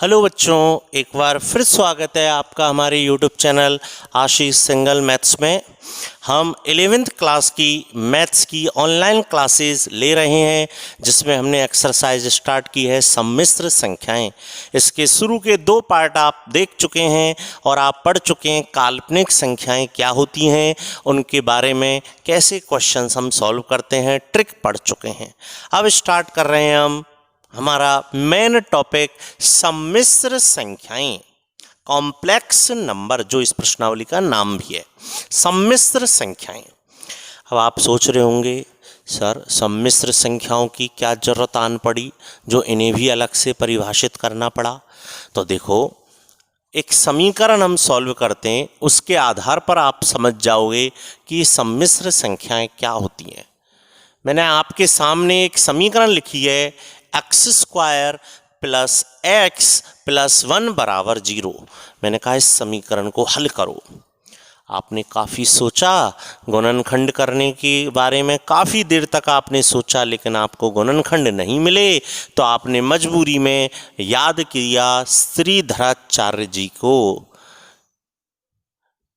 Hello बच्चों, एक बार फिर स्वागत है आपका हमारे यूट्यूब चैनल आशीष सिंगल मैथ्स में। हम 11th क्लास की मैथ्स की ऑनलाइन क्लासेस ले रहे हैं, जिसमें हमने एक्सरसाइज स्टार्ट की है सम्मिश्र संख्याएं। इसके शुरू के 2 पार्ट आप देख चुके हैं और आप पढ़ चुके हैं काल्पनिक संख्याएं क्या होती हैं, उनके बारे में कैसे क्वेश्चंस हम सॉल्व करते हैं, ट्रिक पढ़ चुके हैं। अब स्टार्ट कर रहे हैं हम हमारा मेन टॉपिक सम्मिश्र संख्याएं, कॉम्प्लेक्स नंबर, जो इस प्रश्नावली का नाम भी है, सम्मिश्र संख्याएं। अब आप सोच रहे होंगे सर सम्मिश्र संख्याओं की क्या जरूरत आन पड़ी, जो इन्हें भी अलग से परिभाषित करना पड़ा। तो देखो, एक समीकरण हम सॉल्व करते हैं, उसके आधार पर आप समझ जाओगे कि सम्मिश्र संख्याएं क्या होती हैं। मैंने आपके सामने एक समीकरण लिखी है, x² + x + 1 = 0। मैंने कहा इस समीकरण को हल करो। आपने काफ़ी सोचा, गुणनखंड करने के बारे में काफ़ी देर तक आपने सोचा, लेकिन आपको गुणनखंड नहीं मिले, तो आपने मजबूरी में याद किया श्रीधराचार्य जी को।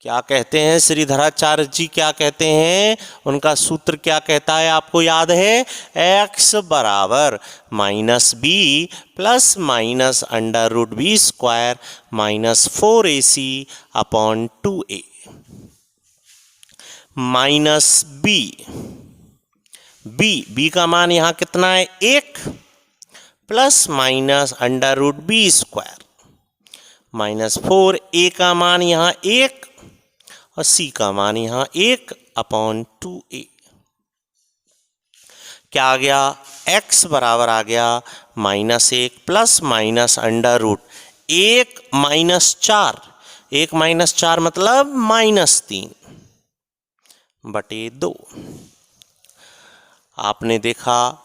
क्या कहते हैं श्रीधराचार्य जी, क्या कहते हैं, उनका सूत्र क्या कहता है, आपको याद है? x = -b + -√b² - 4ac/2a। b का मान यहाँ कितना है? 1 + -√b² - 4a का मान यहाँ 1 और c का मान यहाँ 1/2a। क्या आ गया? x बराबर आ गया -1 + -√1 -4, 1 - 4 मतलब -3/2। आपने देखा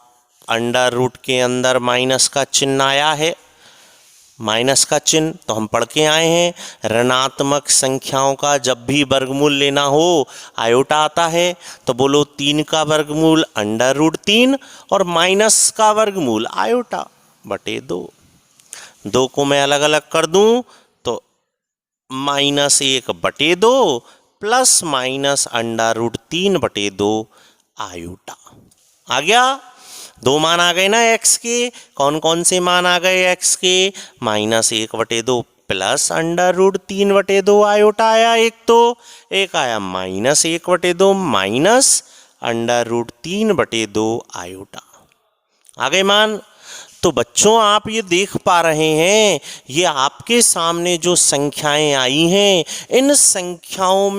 अंडर रूट के अंदर माइनस का चिन्ह आया है, माइनस का चिन्ह तो हम पढ़ के आए हैं, ऋणात्मक संख्याओं का जब भी वर्गमूल लेना हो आयोटा आता है। तो बोलो 3 का वर्गमूल √3 और माइनस का वर्गमूल आयोटा/2। 2 को मैं अलग अलग कर दूं तो -1/2 + -√3/2 आयोटा आ गया। 2 मान आ गए ना x के। कौन कौन से मान आ गए x के? -1/2 + √3/2 आयोटा आया एक, तो एक आया -1/2 -√3/2 आयोटा। आ गए मान। तो बच्चों आप ये देख पा रहे हैं, ये आपके सामने जो संख्याएं आई हैं, इन संख्याओं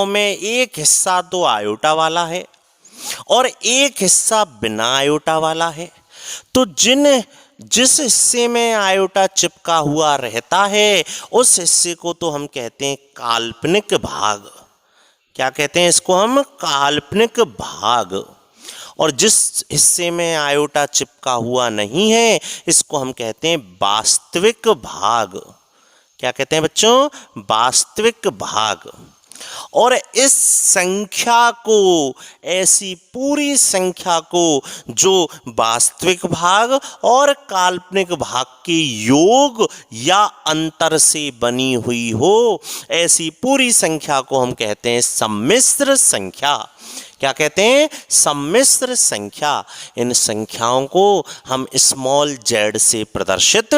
में एक हिस्सा तो आयोटा वाला है और एक हिस्सा बिना आयोटा वाला है। तो जिस हिस्से में आयोटा चिपका हुआ रहता है, उस हिस्से को तो हम कहते हैं काल्पनिक भाग। क्या कहते हैं इसको हम? काल्पनिक भाग। और जिस हिस्से में आयोटा चिपका हुआ नहीं है, इसको हम कहते हैं वास्तविक भाग। क्या कहते हैं बच्चों? वास्तविक भाग। और इस संख्या को, ऐसी पूरी संख्या को जो वास्तविक भाग और काल्पनिक भाग के योग या अंतर से बनी हुई हो, ऐसी पूरी संख्या को हम कहते हैं सम्मिश्र संख्या। क्या कहते हैं? सम्मिश्र संख्या। इन संख्याओं को हम z से प्रदर्शित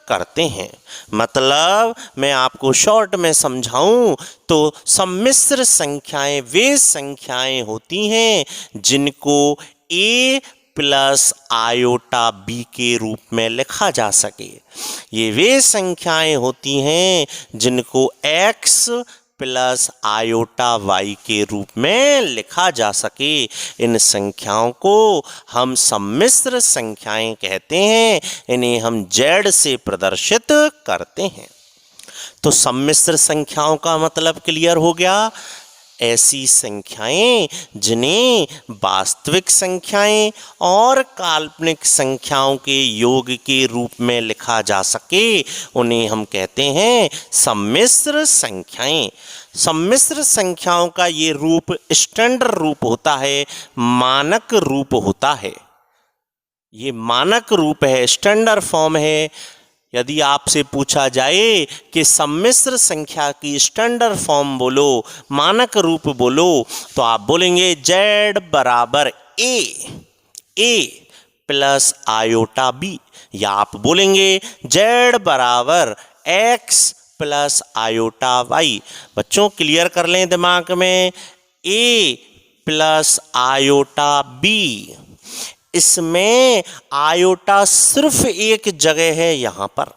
करते हैं। मतलब मैं आपको शॉर्ट में समझाऊं तो सम्मिश्र संख्याएं वे संख्याएं होती हैं जिनको a + आयोटा/b के रूप में लिखा जा सके। ये वे संख्याएं होती हैं जिनको x + आयोटा/y के रूप में लिखा जा सके। इन संख्याओं को हम सम्मिश्र संख्याएं कहते हैं, इन्हें हम z से प्रदर्शित करते हैं। तो सम्मिश्र संख्याओं का मतलब क्लियर हो गया। ऐसी संख्याएं जिन्हें वास्तविक संख्याएं और काल्पनिक संख्याओं के योग के रूप में लिखा जा सके, उन्हें हम कहते हैं सम्मिश्र संख्याएं। सम्मिश्र संख्याओं का ये रूप स्टैंडर्ड रूप होता है, मानक रूप होता है। ये मानक रूप है, स्टैंडर्ड फॉर्म है। यदि आपसे पूछा जाए कि सम्मिश्र संख्या की स्टैंडर्ड फॉर्म बोलो, मानक रूप बोलो, तो आप बोलेंगे z बराबर ए प्लस आयोटा बी, या आप बोलेंगे z बराबर x प्लस आयोटा वाई। बच्चों क्लियर कर लें दिमाग में, a प्लस आयोटा बी, इसमें आयोटा सिर्फ एक जगह है, यहां पर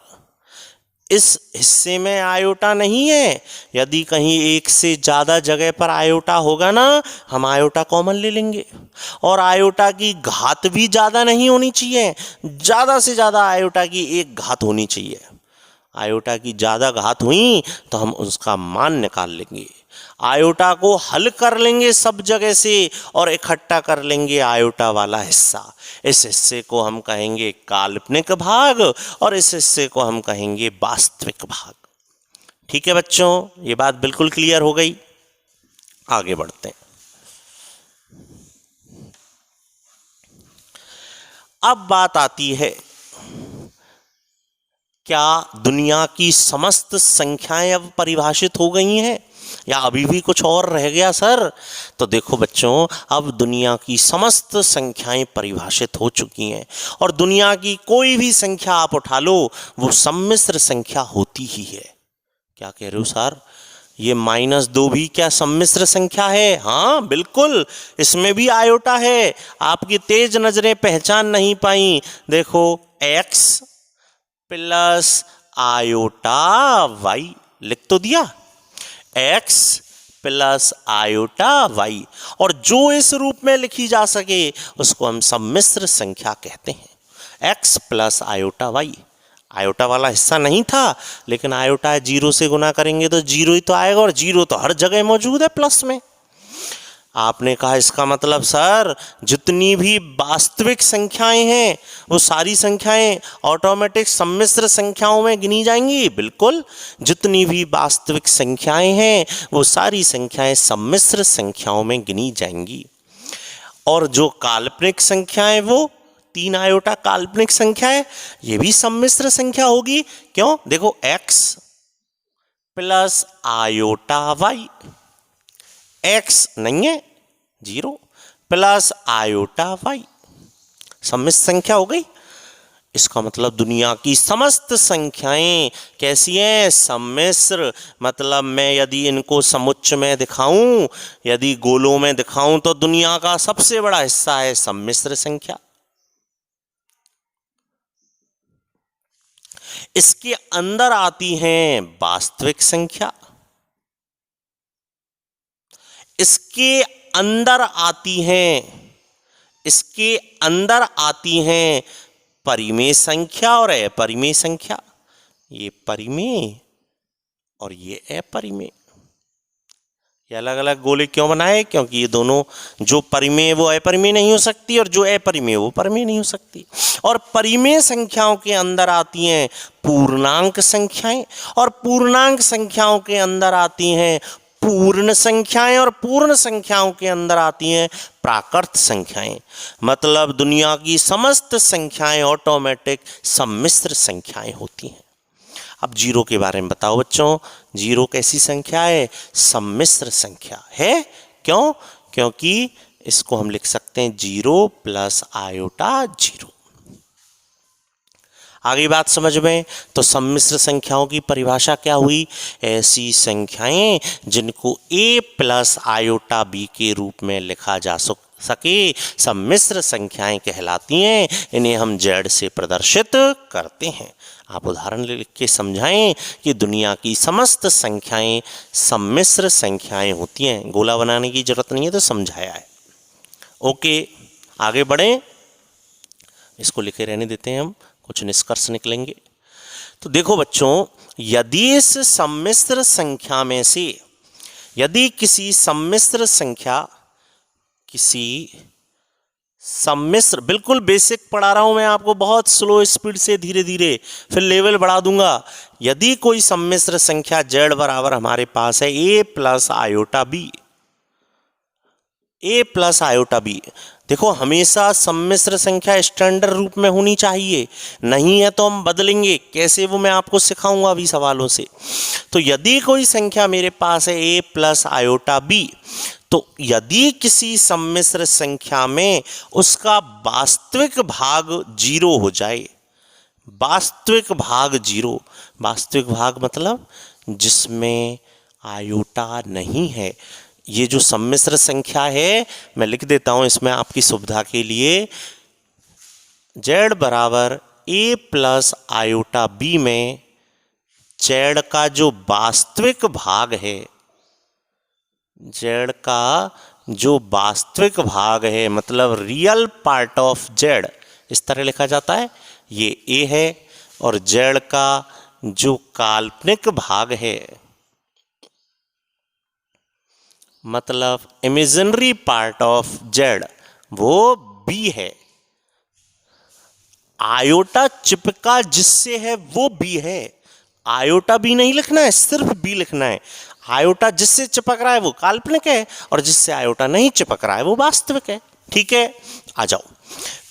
इस हिस्से में आयोटा नहीं है। यदि कहीं एक से ज़्यादा जगह पर आयोटा होगा ना, हम आयोटा कॉमन ले लेंगे। और आयोटा की घात भी ज़्यादा नहीं होनी चाहिए, ज़्यादा से ज़्यादा आयोटा की एक घात होनी चाहिए। आयोटा की ज़्यादा घात हुई तो हम उसका मान निकाल लेंगे, आयोटा को हल कर लेंगे सब जगह से और इकट्ठा कर लेंगे आयोटा वाला हिस्सा। इस हिस्से को हम कहेंगे काल्पनिक भाग और इस हिस्से को हम कहेंगे वास्तविक भाग। ठीक है बच्चों, ये बात बिल्कुल क्लियर हो गई। आगे बढ़ते हैं। अब बात आती है, क्या दुनिया की समस्त संख्याएं अब परिभाषित हो गई हैं या अभी भी कुछ और रह गया सर? तो देखो बच्चों, अब दुनिया की समस्त संख्याएं परिभाषित हो चुकी हैं और दुनिया की कोई भी संख्या आप उठा लो वो सम्मिश्र संख्या होती ही है। क्या कह रहे हो सर, ये -2 भी क्या सम्मिश्र संख्या है? हाँ बिल्कुल, इसमें भी आयोटा है। आपकी तेज नजरें पहचान नहीं पाई। देखो x प्लस आयोटा वाई लिख तो दिया, x प्लस आयोटा वाई, और जो इस रूप में लिखी जा सके उसको हम सम्मिश्र संख्या कहते हैं। x plus iota y, iota वाला हिस्सा नहीं था, लेकिन आयोटा 0 से गुना करेंगे तो 0 ही तो आएगा, और 0 तो हर जगह मौजूद है प्लस में। आपने कहा इसका मतलब सर जितनी भी वास्तविक संख्याएं हैं वो सारी संख्याएं ऑटोमेटिक सम्मिश्र संख्याओं में गिनी जाएंगी? बिल्कुल, जितनी भी वास्तविक संख्याएं हैं वो सारी संख्याएं सम्मिश्र संख्याओं में गिनी जाएंगी। और जो काल्पनिक संख्याएं, वो 3 आयोटा काल्पनिक संख्या है, ये भी सम्मिश्र संख्या होगी। क्यों? देखो x plus iota y, x नहीं है 0 प्लस आयोटा वाई सम्मिश्र संख्या हो गई। इसका मतलब दुनिया की समस्त संख्याएं कैसी हैं? सम्मिश्र। मतलब मैं यदि इनको समुच्च में दिखाऊं, यदि गोलों में दिखाऊं, तो दुनिया का सबसे बड़ा हिस्सा है सम्मिश्र संख्या। इसके अंदर आती हैं वास्तविक संख्या, इसके अंदर आती हैं परिमेय संख्या और अपरिमेय संख्या। ये परिमेय और ये अपरिमेय। ये अलग अलग गोले क्यों बनाए? क्योंकि ये दोनों, जो परिमेय वो अपरिमेय नहीं हो सकती और जो अपरिमेय वो परिमेय नहीं हो सकती। और परिमेय संख्याओं के अंदर आती हैं पूर्णांक संख्याएं और पूर्णांक संख्याओं के अंदर आती हैं पूर्ण संख्याएं और पूर्ण संख्याओं के अंदर आती हैं प्राकृत संख्याएं। मतलब दुनिया की समस्त संख्याएं ऑटोमेटिक सम्मिश्र संख्याएं होती हैं। अब 0 के बारे में बताओ बच्चों, 0 कैसी संख्या है? सम्मिश्र संख्या है। क्यों? क्योंकि इसको हम लिख सकते हैं 0 प्लस आयोटा 0। आगे बात समझ में, तो सम्मिश्र संख्याओं की परिभाषा क्या हुई? ऐसी संख्याएं जिनको a प्लस आयोटा b के रूप में लिखा जा सके सम्मिश्र संख्याएं कहलाती हैं। इन्हें हम z से प्रदर्शित करते हैं। आप उदाहरण लिख के समझाएं कि दुनिया की समस्त संख्याएं सम्मिश्र संख्याएं होती हैं। गोला बनाने की जरूरत नहीं है, तो समझाया है। ओके, आगे बढ़ें। इसको लिखे रहने देते हैं, हम कुछ निष्कर्ष निकलेंगे। तो देखो बच्चों, यदि इस सम्मिश्र संख्या में से, यदि किसी सम्मिश्र संख्या, किसी सम्मिश्र, बिल्कुल बेसिक पढ़ा रहा हूं मैं आपको, बहुत स्लो स्पीड से, धीरे धीरे, फिर लेवल बढ़ा दूंगा। यदि कोई सम्मिश्र संख्या z बराबर हमारे पास है a plus iota b, a plus iota b। देखो हमेशा सम्मिश्र संख्या स्टैंडर्ड रूप में होनी चाहिए, नहीं है तो हम बदलेंगे कैसे, वो मैं आपको सिखाऊंगा अभी सवालों से। तो यदि कोई संख्या मेरे पास है a प्लस आयोटा b, तो यदि किसी सम्मिश्र संख्या में उसका वास्तविक भाग 0 हो जाए, वास्तविक भाग 0, वास्तविक भाग मतलब जिसमें आयोटा नहीं है, ये जो सम्मिश्र संख्या है मैं लिख देता हूं इसमें आपकी सुविधा के लिए, z बराबर a प्लस आयोटा b में z का जो वास्तविक भाग है, z का जो वास्तविक भाग है मतलब रियल पार्ट ऑफ z, इस तरह लिखा जाता है, ये a है, और z का जो काल्पनिक भाग है मतलब इमेजिनरी पार्ट ऑफ z, वो b है। आयोटा चिपका जिससे है वो b है, आयोटा b नहीं लिखना है, सिर्फ b लिखना है। आयोटा जिससे चिपक रहा है वो काल्पनिक है, और जिससे आयोटा नहीं चिपक रहा है वो वास्तविक है। ठीक है, आ जाओ।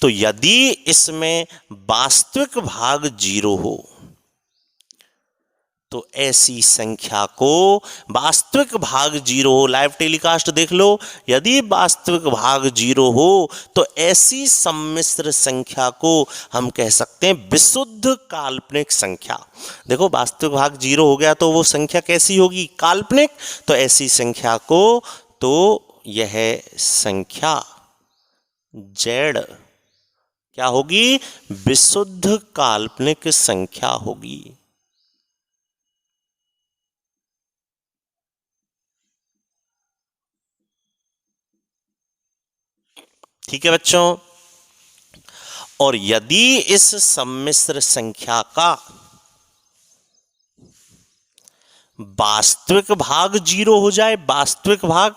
तो यदि इसमें वास्तविक भाग 0 हो तो ऐसी संख्या को वास्तविक भाग 0 हो, लाइव टेलीकास्ट देख लो, यदि वास्तविक भाग 0 हो तो ऐसी सम्मिश्र संख्या को हम कह सकते हैं विशुद्ध काल्पनिक संख्या। देखो वास्तविक भाग 0 हो गया तो वो संख्या कैसी होगी, काल्पनिक, तो ऐसी संख्या को, तो यह संख्या z क्या होगी, विशुद्ध काल्पनिक संख्या होगी। ठीक है बच्चों, और यदि इस सम्मिश्र संख्या का वास्तविक भाग 0 हो जाए, वास्तविक भाग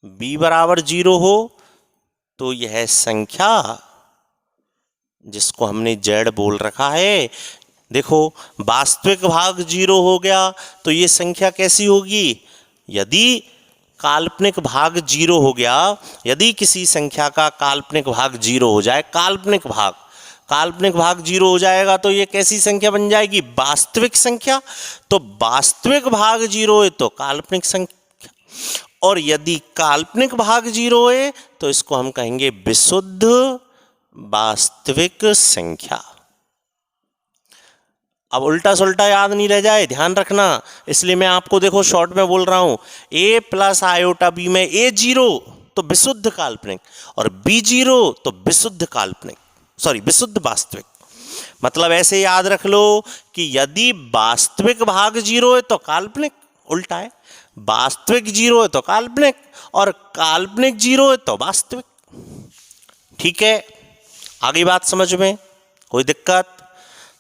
b बराबर 0 हो, तो यह संख्या जिसको हमने z बोल रखा है, देखो वास्तविक भाग 0 हो गया तो ये संख्या कैसी होगी, यदि काल्पनिक भाग 0 हो गया, यदि किसी संख्या का काल्पनिक भाग 0 हो जाए, काल्पनिक भाग 0 हो जाएगा तो ये कैसी संख्या बन जाएगी, वास्तविक संख्या। तो वास्तविक भाग 0 है तो काल्पनिक संख्या, और यदि काल्पनिक भाग 0 है तो इसको हम कहेंगे विशुद्ध वास्तविक संख्या। अब उल्टा सुल्टा याद नहीं रह जाए, ध्यान रखना, इसलिए मैं आपको देखो शॉर्ट में बोल रहा हूं, a प्लस आयोटा b में a 0 तो विशुद्ध काल्पनिक और b 0 तो विशुद्ध काल्पनिक, सॉरी विशुद्ध वास्तविक। मतलब ऐसे याद रख लो कि यदि वास्तविक भाग 0 है तो काल्पनिक, उल्टा है, वास्तविक 0 है तो काल्पनिक, और काल्पनिक 0 है तो वास्तविक। ठीक है, आगे बात समझ में, कोई दिक्कत?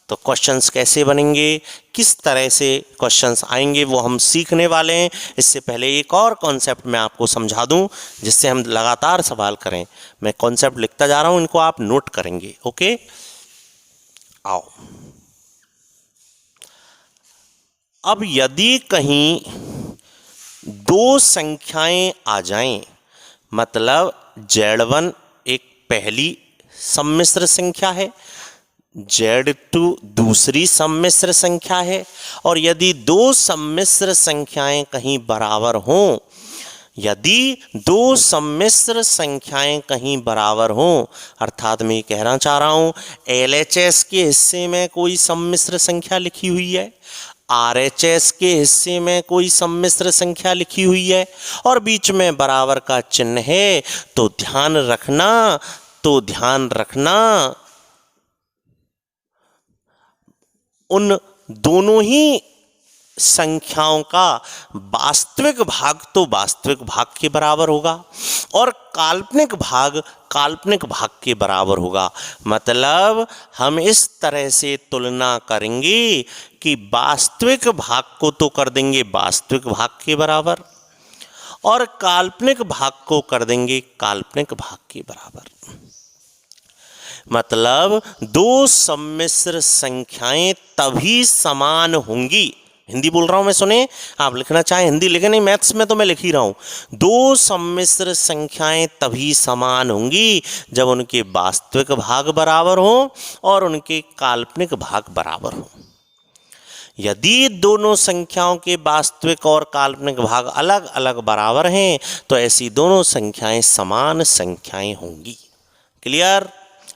तो क्वेश्चंस कैसे बनेंगे, किस तरह से क्वेश्चंस आएंगे वो हम सीखने वाले हैं। इससे पहले एक और कॉन्सेप्ट मैं आपको समझा दूं जिससे हम लगातार सवाल करें। मैं कॉन्सेप्ट लिखता जा रहा हूं, इनको आप नोट करेंगे। ओके, आओ। अब यदि कहीं दो संख्याएं आ जाएं, मतलब z1 एक पहली सम्मिश्र संख्या है, z2 दूसरी सम्मिश्र संख्या है, और यदि दो सम्मिश्र संख्याएं कहीं बराबर हों, यदि दो सम्मिश्र संख्याएं कहीं बराबर हों, अर्थात मैं कहना चाह रहा हूं LHS के हिस्से में कोई सम्मिश्र संख्या लिखी हुई है, RHS के हिस्से में कोई सम्मिश्र संख्या लिखी हुई है, और बीच में बराबर का चिन्ह है, तो ध्यान रखना उन दोनों ही संख्याओं का वास्तविक भाग तो वास्तविक भाग के बराबर होगा और काल्पनिक भाग के बराबर होगा। मतलब हम इस तरह से तुलना करेंगे कि वास्तविक भाग को तो कर देंगे वास्तविक भाग के बराबर और काल्पनिक भाग को कर देंगे काल्पनिक भाग के बराबर। मतलब दो सम्मिश्र संख्याएं तभी समान होंगी, हिंदी बोल रहा हूं मैं, सुने। आप लिखना चाहें हिंदी लिखें, नहीं मैथ्स में तो मैं लिख ही रहा हूं। दो सम्मिश्र संख्याएं तभी समान होंगी जब उनके वास्तविक भाग बराबर हो और उनके काल्पनिक भाग बराबर हो। यदि दोनों संख्याओं के वास्तविक और काल्पनिक भाग अलग अलग बराबर हैं तो ऐसी दोनों संख्याएं समान संख्याएं होंगी। क्लियर?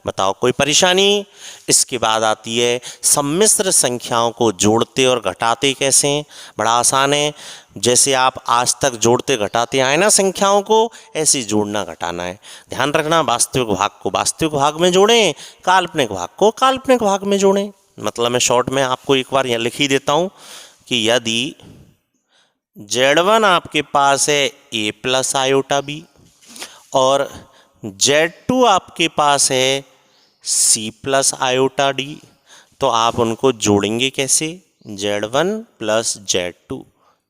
बताओ कोई परेशानी? इसके बाद आती है सम्मिश्र संख्याओं को जोड़ते और घटाते कैसे। बड़ा आसान है, जैसे आप आज तक जोड़ते घटाते आए ना संख्याओं को, ऐसे जोड़ना घटाना है। ध्यान रखना, वास्तविक भाग को वास्तविक भाग में जोड़ें, काल्पनिक भाग को काल्पनिक भाग में जोड़ें। मतलब मैं शॉर्ट में आपको एक बार यहाँ लिख ही देता हूँ कि यदि Z1 आपके पास है a प्लस आयोटा b और Z2 आपके पास है c प्लस आयोटा d, तो आप उनको जोड़ेंगे कैसे? Z1 प्लस Z2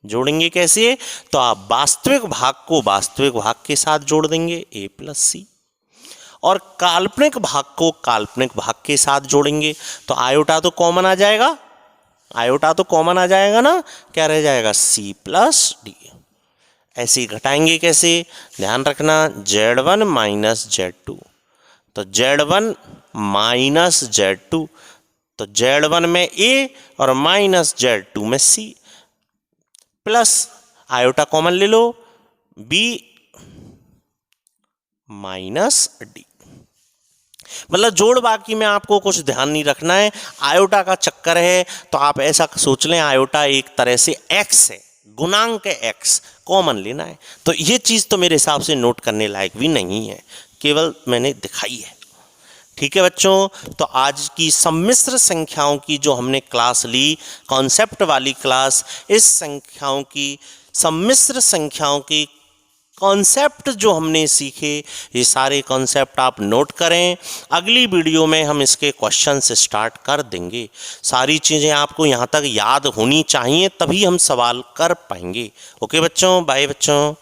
जोड़ेंगे कैसे? तो आप वास्तविक भाग को वास्तविक भाग के साथ जोड़ देंगे a प्लस c और काल्पनिक भाग को काल्पनिक भाग के साथ जोड़ेंगे। तो आयोटा तो कॉमन आ जाएगा, आयोटा तो कॉमन आ जाएगा ना, क्या रह जाएगा? c plus d। ऐसे ही घटाएंगे कैसे? ध्यान रखना, Z1 माइनस Z2, तो Z1 माइनस Z2, तो Z1 में a और माइनस Z2 में c, प्लस आयोटा कॉमन ले लो b माइनस d। मतलब जोड़ बाकी में आपको कुछ ध्यान नहीं रखना है, आयोटा का चक्कर है तो आप ऐसा सोच लें आयोटा एक तरह से x है, गुणांक है x, कॉमन लेना है। तो ये चीज़ तो मेरे हिसाब से नोट करने लायक भी नहीं है, केवल मैंने दिखाई है। ठीक है बच्चों, तो आज की सम्मिश्र संख्याओं की जो हमने क्लास ली, कॉन्सेप्ट वाली क्लास, इस संख्याओं की सम्मिश्र संख्याओं की कॉन्सेप्ट जो हमने सीखे, ये सारे कॉन्सेप्ट आप नोट करें। अगली वीडियो में हम इसके क्वेश्चन से स्टार्ट कर देंगे। सारी चीज़ें आपको यहाँ तक याद होनी चाहिए, तभी हम सवाल कर पाएंगे। ओके बच्चों, बाय बच्चों।